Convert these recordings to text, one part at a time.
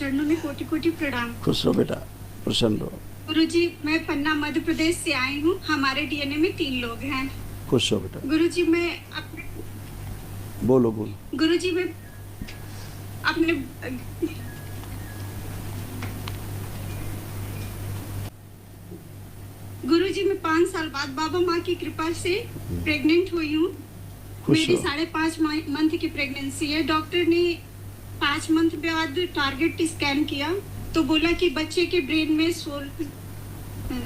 चरणों में कोटि कोटि प्रणाम। खुश रहो बेटा, प्रसन्न रहो। गुरुजी, मैं पन्ना मध्य प्रदेश से आई हूँ। हमारे डीएनए में 3 लोग हैं। खुश रहो बेटा। गुरुजी, मैं अपने बोलो बोलो। गुरुजी, मैं अपने गुरुजी, मैं 5 साल बाद बाबा माँ की कृपा से प्रेग्नेंट हुई हूँ। मेरी 5.5 मंथ की प्रेगनेंसी है। डॉक्टर ने 5 मंथ बाद टारगेट स्कैन किया तो बोला कि बच्चे के ब्रेन में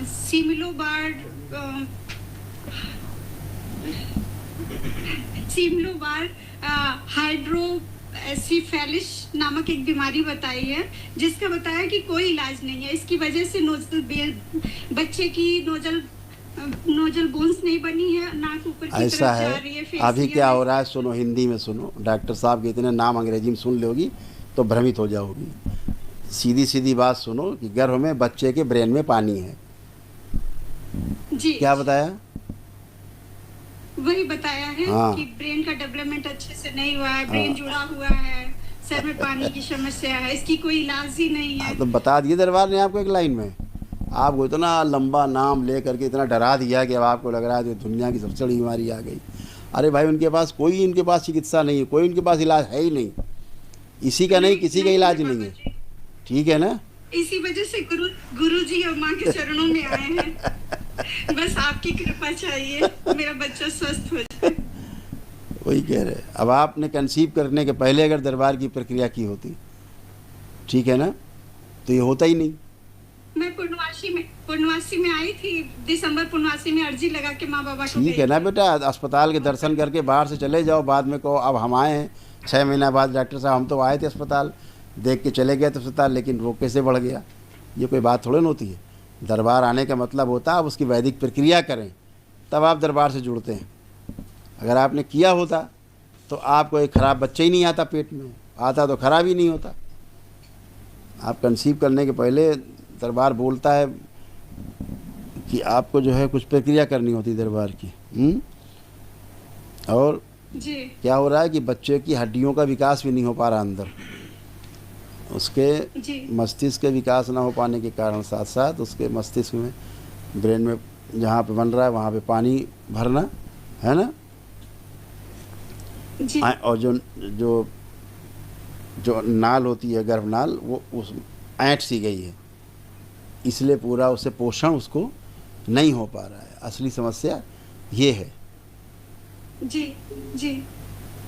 सिमिलोबार हाइड्रोसेफेलिस नामक एक बीमारी बताई है, जिसका बताया कि कोई इलाज नहीं है। इसकी वजह से बच्चे की नोजल बोन्स नहीं बनी है, नाक ऊपर की तरफ जा रही है। अभी क्या हो रहा है सुनो, हिंदी में सुनो। डॉक्टर साहब के इतने नाम अंग्रेजी में सुन लोगी तो भ्रमित हो जाओगी। सीधी सीधी बात सुनो कि गर्भ में बच्चे के ब्रेन में पानी है। जी, क्या बताया? वही बताया है। हाँ। कि ब्रेन का डेवलपमेंट अच्छे से नहीं हुआ है। ब्रेन जुड़ा हुआ है, सर में पानी की समस्या है, इसकी कोई इलाज ही नहीं है। तो बता दिए दरबार ने आपको एक लाइन में। आपको इतना लंबा नाम ले करके इतना डरा दिया कि अब आपको लग रहा है कि दुनिया की सबसे बड़ी बीमारी आ गई। अरे भाई, उनके पास चिकित्सा नहीं है, कोई उनके पास इलाज है ही नहीं। इसी का नहीं किसी का इलाज नहीं है। ठीक है ना? इसी वजह से गुरुजी और माँ के चरणों में आए हैं। बस आपकी कृपा चाहिए, मेरा बच्चा स्वस्थ हो जाए। वही कह रहे। अब आपने कंसीव करने के पहले अगर दरबार की प्रक्रिया की होती, ठीक है ना, तो ये होता ही नहीं। मैं पूर्णवासी में आई थी। दिसंबर पूर्णवासी में अर्जी लगा के माँ बाबा को। ठीक है ना बेटा, अस्पताल के दर्शन करके बाहर से चले जाओ, बाद में कहो अब हम आए हैं 6 महीना बाद। डॉक्टर साहब हम तो आए थे अस्पताल, देख के चले गए थे अस्पताल, लेकिन वो कैसे बढ़ गया? ये कोई बात थोड़ी ना होती है। दरबार आने का मतलब होता है आप उसकी वैदिक प्रक्रिया करें, तब आप दरबार से जुड़ते हैं। अगर आपने किया होता तो आपको एक ख़राब बच्चा ही नहीं आता, पेट में आता तो ख़राब ही नहीं होता। आप कंसीव करने के पहले दरबार बोलता है कि आपको जो है कुछ प्रक्रिया करनी होती दरबार की। और जी। क्या हो रहा है कि बच्चे की हड्डियों का विकास भी नहीं हो पा रहा अंदर। उसके मस्तिष्क के विकास ना हो पाने के कारण साथ साथ उसके मस्तिष्क में, ब्रेन में जहाँ पे बन रहा है वहाँ पे पानी भरना है ना। जी। और जो नाल होती है, गर्भनाल, वो उस ऐंठ सी गई है, इसलिए पूरा उससे पोषण उसको नहीं हो पा रहा है। असली समस्या ये है। जी जी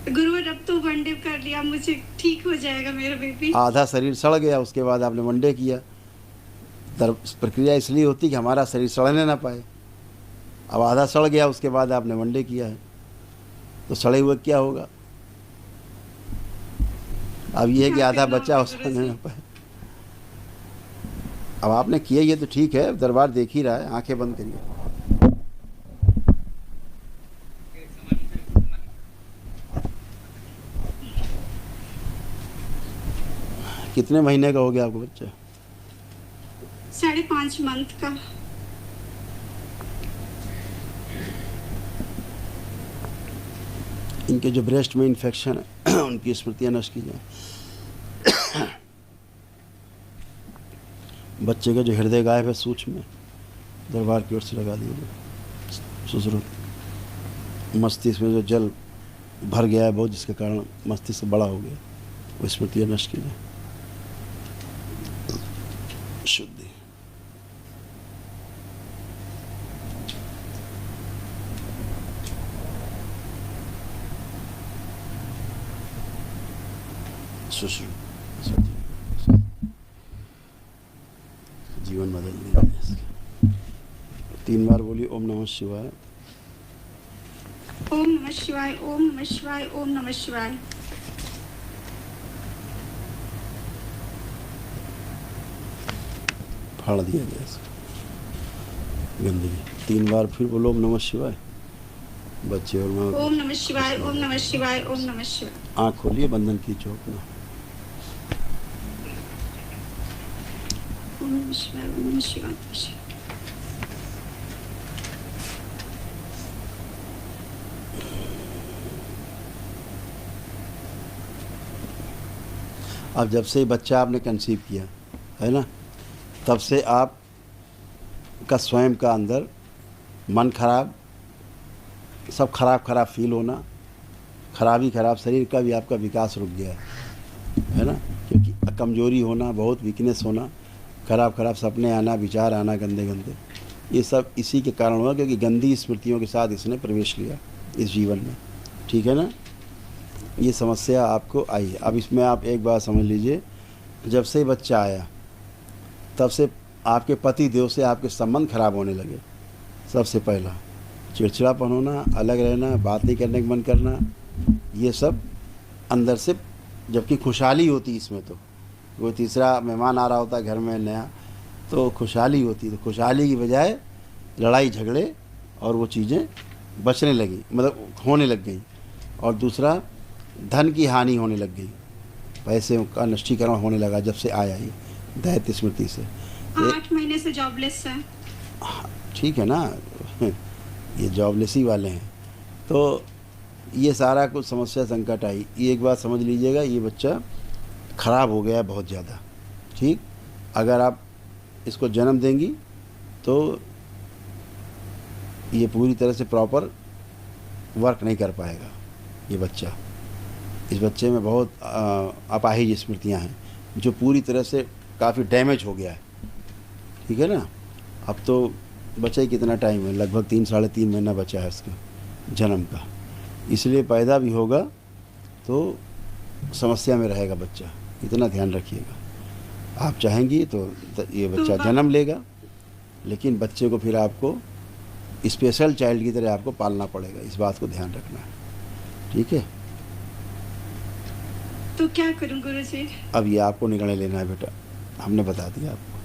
गुरुवर, अब तो वनडे कर लिया, मुझे ठीक हो जाएगा मेरा बेबी। आधा शरीर सड़ गया, उसके बाद आपने वनडे किया। प्रक्रिया इसलिए होती कि हमारा शरीर सड़ने ना पाए। अब आधा सड़ गया, उसके बाद आपने वनडे किया है, तो सड़े हुए क्या होगा? अब ये है कि आधा बच्चा हो सड़ने ना पाए। अब आपने किया ये तो ठीक है, दरबार देख ही रहा है। आंखें बंद करिए। कितने महीने का हो गया आपको बच्चा? 5.5 मंथ का। इनके जो ब्रेस्ट में इन्फेक्शन है उनकी स्मृतियाँ नष्ट की जाए। बच्चे का जो हृदय गायब है सूक्ष्म, दरबार की ओर से लगा दिए। सुश्रुत मस्तिष्क में जो जल भर गया है बहुत, जिसके कारण मस्तिष्क बड़ा हो गया, वो स्मृतियाँ नष्ट की जाए। शुद्धि। जीवन बदल दिया। 3 बार बोलिए ओम नमः शिवाय, ओम नमः शिवाय, ओम नमः शिवाय, ओम नमः शिवाय। फाड़ दिया गया गंदगी। 3 बार फिर बोलो ओम नमः शिवाय। बच्चे और माँ। ओम नमः शिवाय, ओम नमः शिवाय, ओम नमः शिवाय। आँख खोलिए, बंधन की चौक में। ओम नमः शिवाय, ओम नमः शिवाय। अब जब से बच्चा आपने कंसीव किया है ना, तब से आप का स्वयं का अंदर मन खराब, सब खराब फील होना, खराब शरीर का भी आपका विकास रुक गया है ना, क्योंकि कमज़ोरी होना, बहुत वीकनेस होना, खराब सपने आना, विचार आना गंदे, ये सब इसी के कारण हुआ, क्योंकि गंदी स्मृतियों के साथ इसने प्रवेश लिया इस जीवन में। ठीक है ना, ये समस्या आपको आई है। अब इसमें आप एक बात समझ लीजिए, जब से बच्चा आया तब से आपके पति देव से आपके संबंध खराब होने लगे। सबसे पहला चिड़चिड़ापन होना, अलग रहना, बात नहीं करने का मन करना, ये सब अंदर से, जबकि खुशहाली होती इसमें, तो वो तीसरा मेहमान आ रहा होता है घर में नया, तो खुशहाली होती, तो खुशहाली की बजाय लड़ाई झगड़े और वो चीज़ें बचने लगी, मतलब होने लग गई। और दूसरा धन की हानि होने लग गई, पैसे का नष्टीकरण होने लगा जब से आया ये दैत्य स्मृति से। 8 महीने से जॉबलेस है। ठीक है ना, ये जॉबलेस ही वाले हैं, तो ये सारा कुछ समस्या संकट आई। ये एक बात समझ लीजिएगा, ये बच्चा ख़राब हो गया बहुत ज़्यादा। ठीक, अगर आप इसको जन्म देंगी तो ये पूरी तरह से प्रॉपर वर्क नहीं कर पाएगा ये बच्चा। इस बच्चे में बहुत अपाहिज स्मृतियाँ हैं, जो पूरी तरह से काफ़ी डैमेज हो गया है। ठीक है ना, अब तो बच्चे कितना टाइम है, लगभग 3 साढ़े 3 महीना बचा है इसके जन्म का, इसलिए पैदा भी होगा तो समस्या में रहेगा बच्चा, इतना ध्यान रखिएगा। आप चाहेंगी तो ये बच्चा जन्म लेगा, लेकिन बच्चे को फिर आपको स्पेशल चाइल्ड की तरह आपको पालना पड़ेगा, इस बात को ध्यान रखना है। ठीक है, तो क्या करूं गुरुजी? अब ये आपको निर्णय लेना है बेटा, हमने बता दिया आपको।